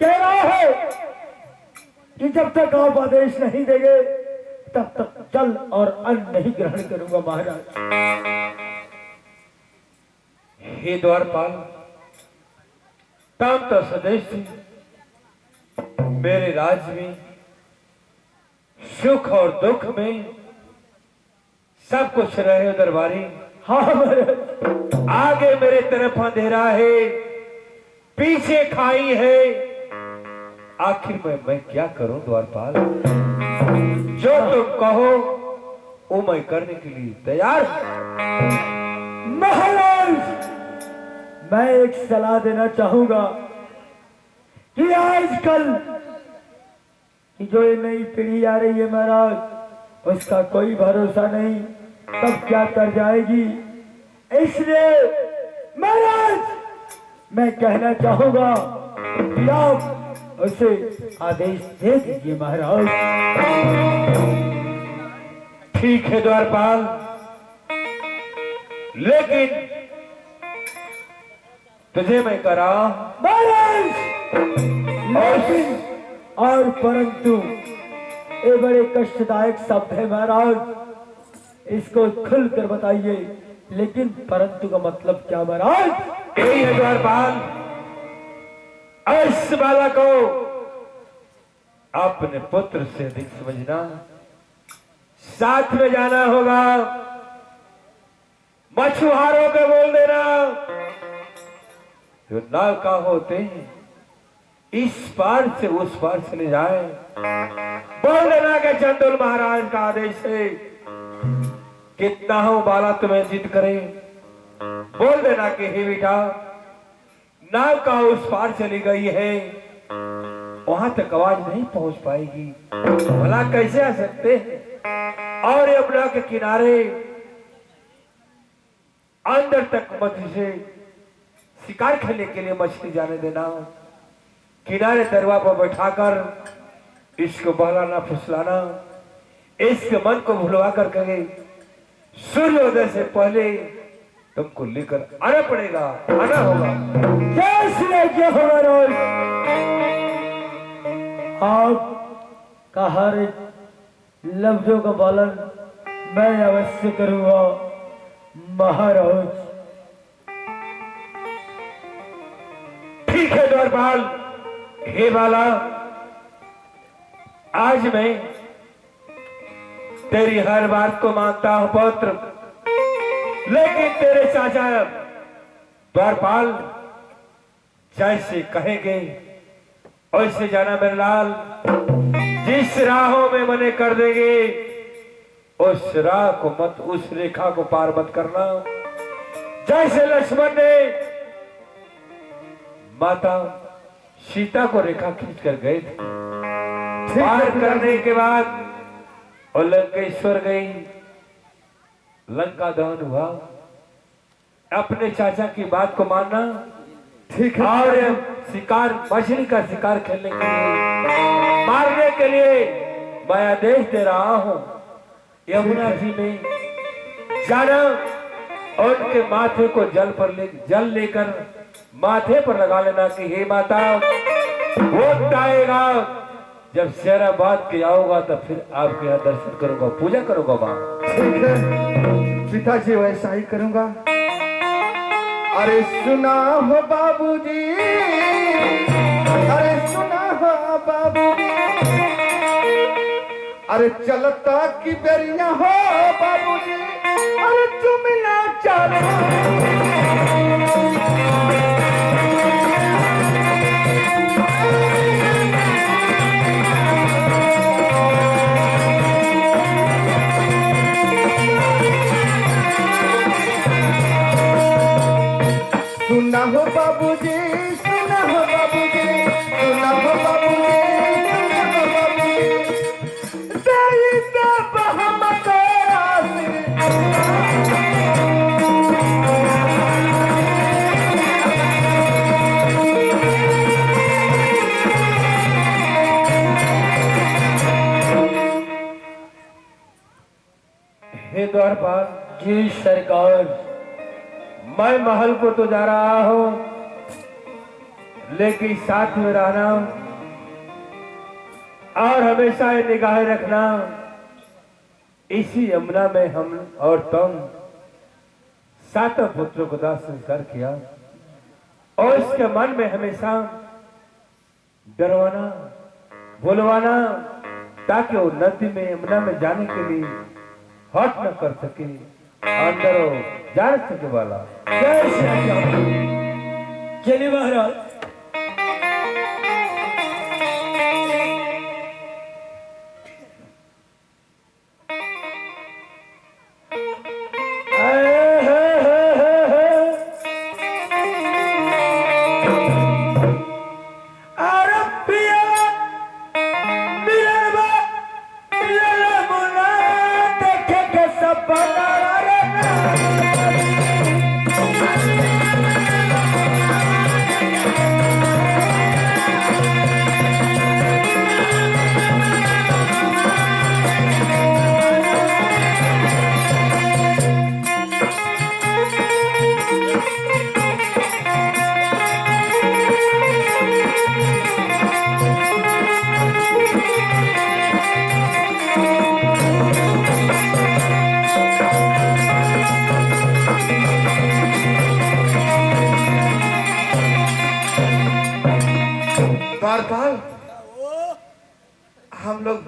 कह रहा है कि जब तक आप आदेश नहीं देंगे तब तक जल और अन्न नहीं ग्रहण करूंगा महाराज। हे द्वारपाल, तम तो सदैव से मेरे राज्य में सुख और दुख में सब कुछ रहे हो दरबारी। हाँ महाराज। आगे मेरे तरफ अंधेरा है, पीछे खाई है, आखिर में मैं क्या करूं द्वारपाल? जो तुम कहो वो मैं करने के लिए तैयार हूं। महाराज, मैं एक सलाह देना चाहूंगा कि आजकल कि जो ये नई पीढ़ी आ रही है महाराज, उसका कोई भरोसा नहीं, कब क्या कर जाएगी। इसलिए महाराज मैं कहना चाहूंगा कि आप उसे आदेश दे दीजिए महाराज। ठीक है द्वारपाल, लेकिन तुझे मैं करा महाराज, लेकिन और परंतु ये बड़े कष्टदायक शब्द है महाराज, इसको खुलकर बताइए। लेकिन परंतु का मतलब क्या महाराज? यही है द्वारपाल, इस बाला को अपने पुत्र से अधिक समझना, साथ में जाना होगा, मछुआरों को बोल देना जो नाव का होते हैं इस पार से उस पार चले जाए। बोल देना कि चंदुल महाराज का आदेश है, कितना हो बाला तुम्हें जिद करे। बोल देना कि हे बेटा, नाव का उस पार चली गई है, वहां तक आवाज नहीं पहुंच पाएगी, भला कैसे आ सकते हैं। और यमुना के किनारे अंदर तक मत से शिकार खेलने के लिए मछली जाने देना, किनारे दरवा पर बैठाकर इसको बहलाना फुसलाना, इसके मन को भुलवा कर कहे सूर्योदय से पहले तुमको लेकर आना पड़ेगा, आना होगा। जैसे महाराज आपका हर लफ्जों का पालन मैं अवश्य करूंगा महाराज। ठीक है द्वारपाल। हे बाला, आज मैं तेरी हर बात को मानता हूं पुत्र, लेकिन तेरे चाचा द्वारपाल जैसे कहेंगे वैसे जाना मेरे लाल। जिस राहों में मने कर देंगे उस राह को मत, उस रेखा को पार मत करना। जैसे लक्ष्मण ने माता सीता को रेखा खींच कर गए थे, पार करने के बाद और लंकेश्वर गई, लंका दहन हुआ। अपने चाचा की बात को मानना ठीक है। और शिकार, मछली का शिकार खेलने के लिए, मारने के लिए मैं आदेश दे रहा हूं। यमुना जी में जाना और उनके माथे को जल लेकर माथे पर लगा लेना कि हे माता, वक्त आएगा जब शेराबाद के आओगा तो फिर आपके यहाँ दर्शन करूंगा, पूजा करूंगा माँ। ठीक है पिताजी, वैसा ही करूंगा। अरे सुना हो बाबूजी, अरे सुना हो बाबूजी, अरे चलता की बेरिया हो बाबूजी, अरे चुमिला चलो। सुना हो बाबूजी, सुना हो बाबूजी, सुना हो बाबूजी, सुना हो बाबूजी, जाइता बहमत हे द्वारपाल जी सरकार। मैं महल को तो जा रहा हूं, लेकिन साथ में रहना और हमेशा ये निगाहें रखना। इसी यमुना में हम और तुम सातों पुत्रों को दाह संस्कार किया और इसके मन में हमेशा डरवाना बुलवाना ताकि वो नदी में यमुना में जाने के लिए हट न कर सके, अंदर जा सके वाला। जय श्री राम। चलिए महाराज। द्वारपाल, हम लोग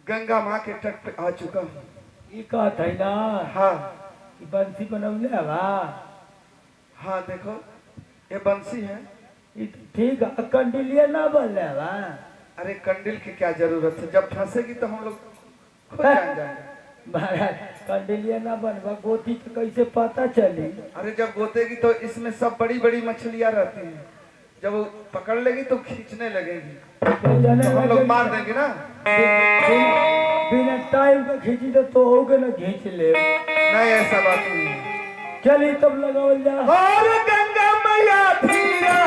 गंगा माँ के तट पे आ चुका हूँ। ये का था ना हाँ कि बंसी बनवले हवा। हाँ, देखो ये बंसी है। ये तो ठीक है, कंडिलिया ना बनले हवा। अरे कंडिल की क्या जरूरत है, जब फंसेगी तो हम लोग खुद जान जाएंगे। महाराज कंडिलिया ना बनवा, गोती तो कैसे पता चली? अरे जब गोतेगी तो इसमें सब बड़ी बड़ी मछलियाँ रहती हैं, जब वो पकड़ लेगी तो खींचने लगेगी तो हम लोग मार देंगे ना। बिना टाइम का खींची तो होगे ना, खींच ले। नहीं, ऐसा बात नहीं है। चलिए तब लगावल जा। और गंगा मैया धीरा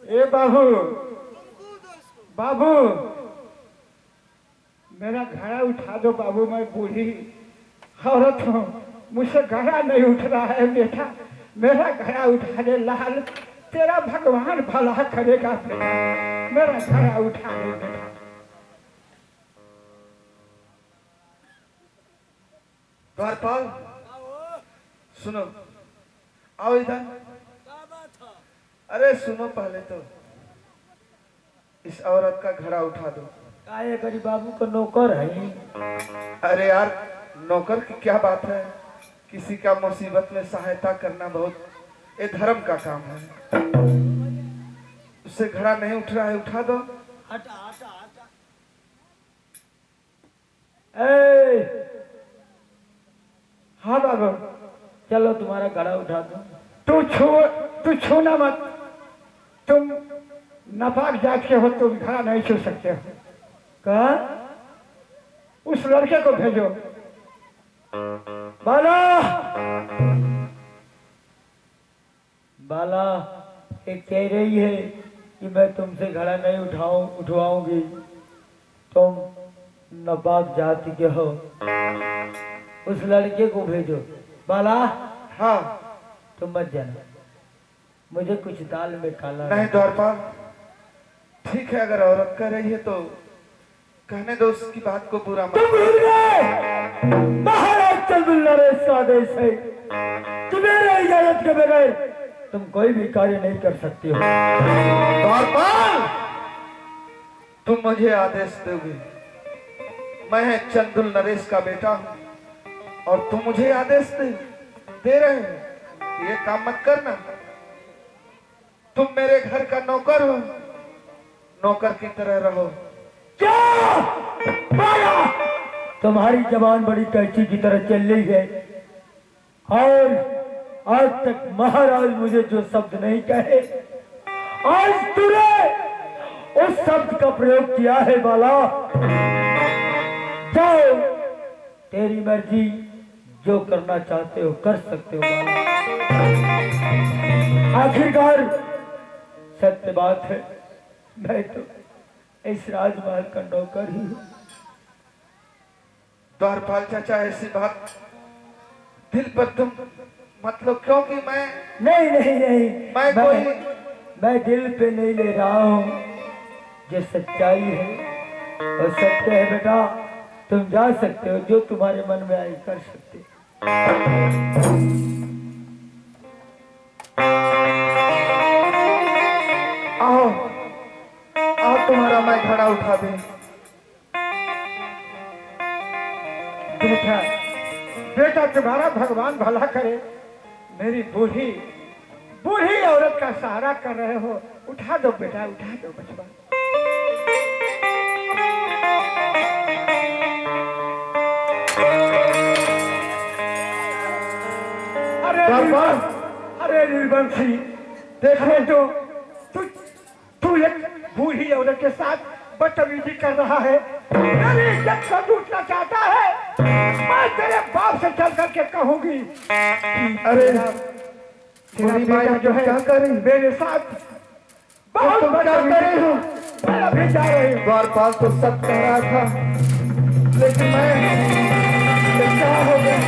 ए बाबू, बाबू मेरा घड़ा उठा दो बाबू, मैं बूढ़ी औरत हूँ, मुझसे घड़ा नहीं उठ रहा है बेटा, मेरा घड़ा उठा दे लाल, तेरा भगवान भला करेगा बेटा, मेरा घड़ा उठा दे बेटा। द्वारपाल सुनो, आओ इधर। अरे सुनो, पहले तो इस औरत का घड़ा उठा दो। काहे करी बाबू को नौकर है। अरे यार, नौकर की क्या बात है, किसी का मुसीबत में सहायता करना बहुत ये धर्म का काम है। उससे घड़ा नहीं उठ रहा है, उठा दो। हटा हटा हटा। ए हाँ बाबू, चलो तुम्हारा घड़ा उठा दो। तू छूना मत, तुम नापाक जात के हो, तुम घड़ा नहीं छू सकते हो। कहा उस लड़के को भेजो। बाला बाला एक कह रही है कि मैं तुमसे घड़ा नहीं उठवाऊंगी, तुम नापाक जाति के हो। उस लड़के को भेजो। बाला हाँ, तुम मत जाना, मुझे कुछ दाल में काला नहीं द्वारपाल, ठीक है, अगर औरत कह रही है तो कहने दो, उसकी बात को बुरा मत। तुम भूल गए महाराज चंदुल नरेश का आदेश है, तुम्हारे इजाजत के बगैर तुम कोई भी कार्य नहीं कर सकती हो। द्वारपाल, तुम मुझे आदेश दोगे? मैं चंदुल नरेश का बेटा हूँ और तुम मुझे आदेश दे रहे हो कि ये काम मत करना। तुम मेरे घर का नौकर हो, नौकर की तरह रहो। क्या बाला, तुम्हारी जबान बड़ी कैंची की तरह चल रही है, और आज तक महाराज मुझे जो शब्द नहीं कहे, आज तूने उस शब्द का प्रयोग किया है। बाला जाओ, तेरी मर्जी, जो करना चाहते हो कर सकते हो। बाला आखिरकार सत्य बात है, मैं तो इस राजमहल का नौकर ही हूँ। द्वारपाल चाचा, ऐसी बात दिल पर तुम मतलब, क्योंकि मैं नहीं नहीं नहीं, मैं दिल पे नहीं ले रहा हूँ, जो सच्चाई है और सत्य है। बेटा तुम जा सकते हो, जो तुम्हारे मन में आए कर सकते हो। आओ आओ, तुम्हारा मैं घड़ा उठा दे। बेटा बेटा तुम्हारा भगवान भला करे, मेरी बूढ़ी औरत का सहारा कर रहे हो। उठा दो बेटा, उठा दो बचपन। अरे निर्वंशी, देखो तो तू एक बूढ़ी औरत के साथ बदतमीजी कर रहा है, मेरी इज्जत को लूटना चाहता है। मैं तेरे बाप से चल करके कहूंगी। अरे तेरा बेटा जो है क्या कर रही, मेरे साथ बहुत क्या कर रही हो? मैं अभी जा रही हूँ। द्वारपाल तो सब कह रहा था, लेकिन मैं क्या हो गया?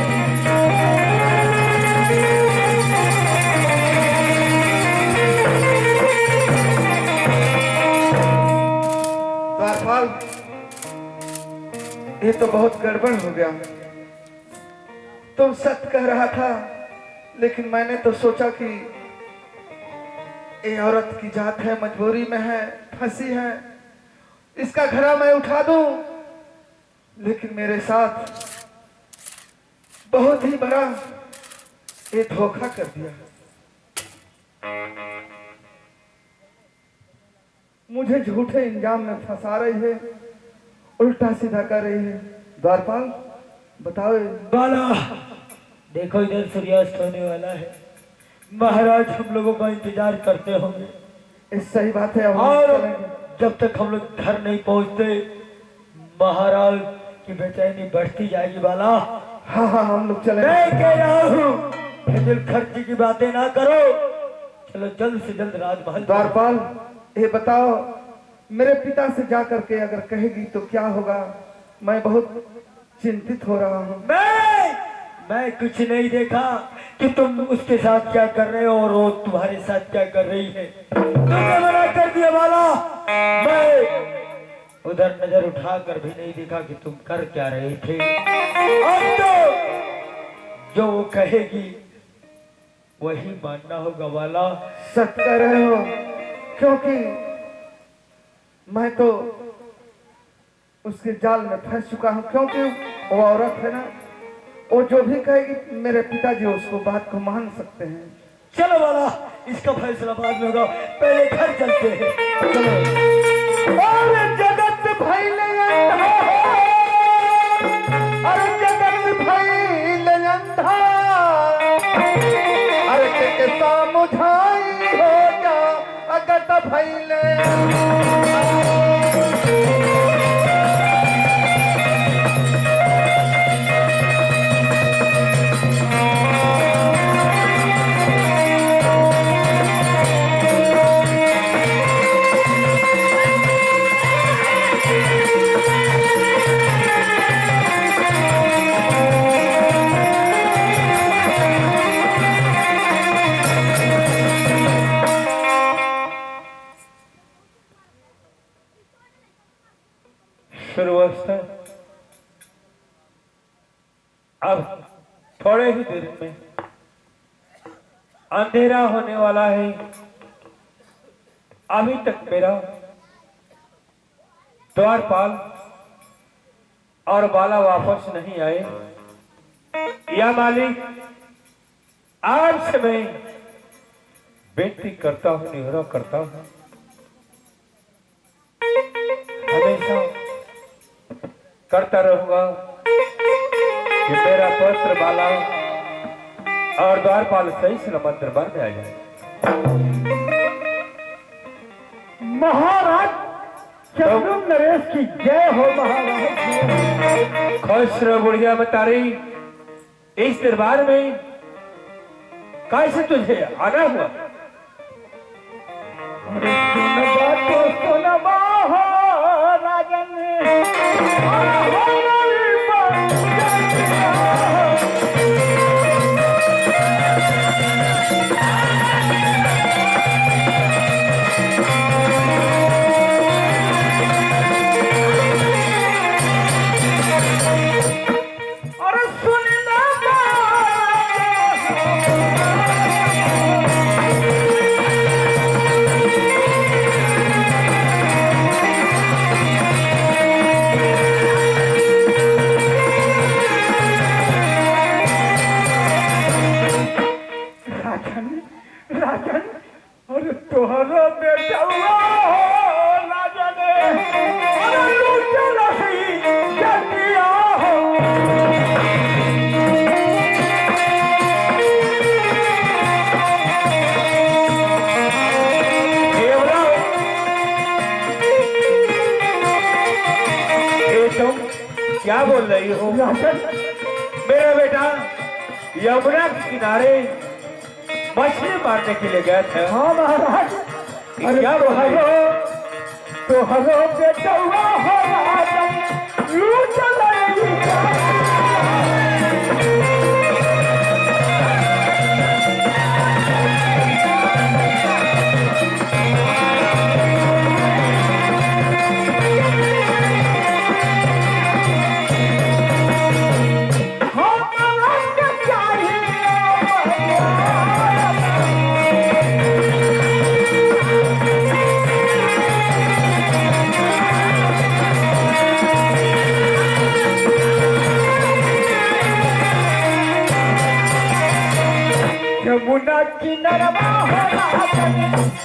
द्वारपाल, ये तो बहुत गड़बड़ हो गया। तुम सत्य कह रहा था, लेकिन मैंने तो सोचा कि ये औरत की जात है, मजबूरी में है, फंसी है, इसका घड़ा मैं उठा दूं, लेकिन मेरे साथ बहुत ही बड़ा ये धोखा कर दिया। मुझे झूठे इल्जाम में फंसा रही है, उल्टा सीधा कर रही है। द्वारपाल बताओ। बाला देखो, इधर सूर्यास्त होने वाला है, महाराज हम लोगों का इंतजार करते होंगे। इस सही बात है, और जब तक हम लोग घर नहीं पहुंचते, महाराज की बेचैनी बढ़ती जाएगी। बाला हाँ हाँ, हम लोग चले। मैं कह रहा हूँ, दिल खर्ची की बातें ना करो, चलो जल्द से जल्द राजमहल। द्वारपाल ये बताओ, मेरे पिता से जा करके अगर कहेगी तो क्या होगा? मैं बहुत चिंतित हो रहा हूँ। मैं कुछ नहीं देखा कि तुम उसके साथ क्या कर रहे हो और वो तुम्हारे साथ क्या कर रही है। तुमने मना कर दिया वाला, मैं उधर नजर उठाकर भी नहीं देखा कि तुम कर क्या रहे थे। अब तो जो वो कहेगी वही मानना होगा वाला। सच कह रहे हो, क्योंकि मैं तो उसके जाल में फंस चुका हूँ। क्योंकि वो औरत है ना, वो जो भी कहेगी मेरे पिताजी उसको बात को मान सकते हैं। चलो वाला, इसका फैसला बाद में होगा, पहले घर चलते हैं। चलो। और जगत फैले अंधा, अरे जगत फैले अंधा, अरे के सामुझाई हो जा अगत फैले। शुरुआत अब थोड़े ही देर में अंधेरा होने वाला है। अभी तक मेरा द्वारपाल और बाला वापस नहीं आए। या मालिक, आपसे मैं बेनती करता हूं, निहोरा करता हूं, हमेशा करता रहूंगा कि मेरा पवित्र बाला और द्वारपाल सही सलामत दरबार में आ जाए। महाराज चंदू नरेश की जय हो। महाराज खुश रहो बुढ़िया मतारी। इस दरबार में कैसे तुझे आना हुआ? क्या बोल रही हो? मेरा बेटा यमुना के किनारे मछली मारने के लिए गए थे। हाँ महाराज। अरे क्या बोल रही हो? तो हरो बेटा हो राजन लूट लगी। यमुना किनारा हो राजन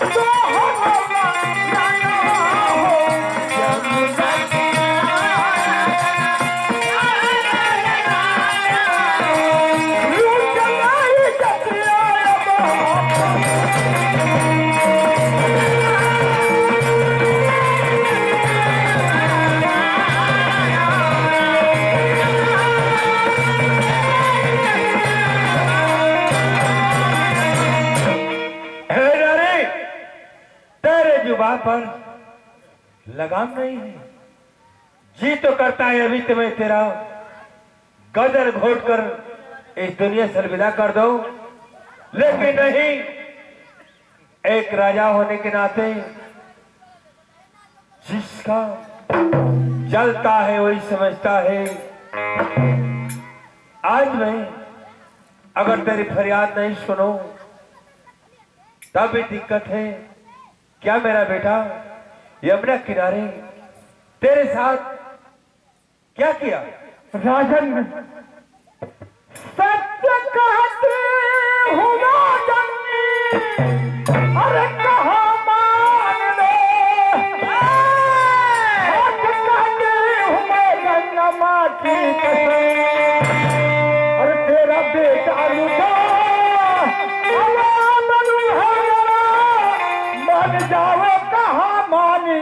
तो हो लाया हो। यमुना लूट लाई जतिया जुबान पर लगाम नहीं है। जी तो करता है अभी तो मैं तेरा गदर घोट कर इस दुनिया से अलविदा कर दो, लेकिन नहीं, एक राजा होने के नाते जिसका जलता है वही समझता है। आज मैं अगर तेरी फरियाद नहीं सुनो तब भी दिक्कत है। क्या मेरा बेटा यमुना किनारे तेरे साथ क्या किया? राजन, सत्य कहते हो राजन, अरे कहा मान लो, सत्य कहते हो मैं गंगा माँ की कसम, अरे तेरा बेटा लुटा मन जाओ कहा मानी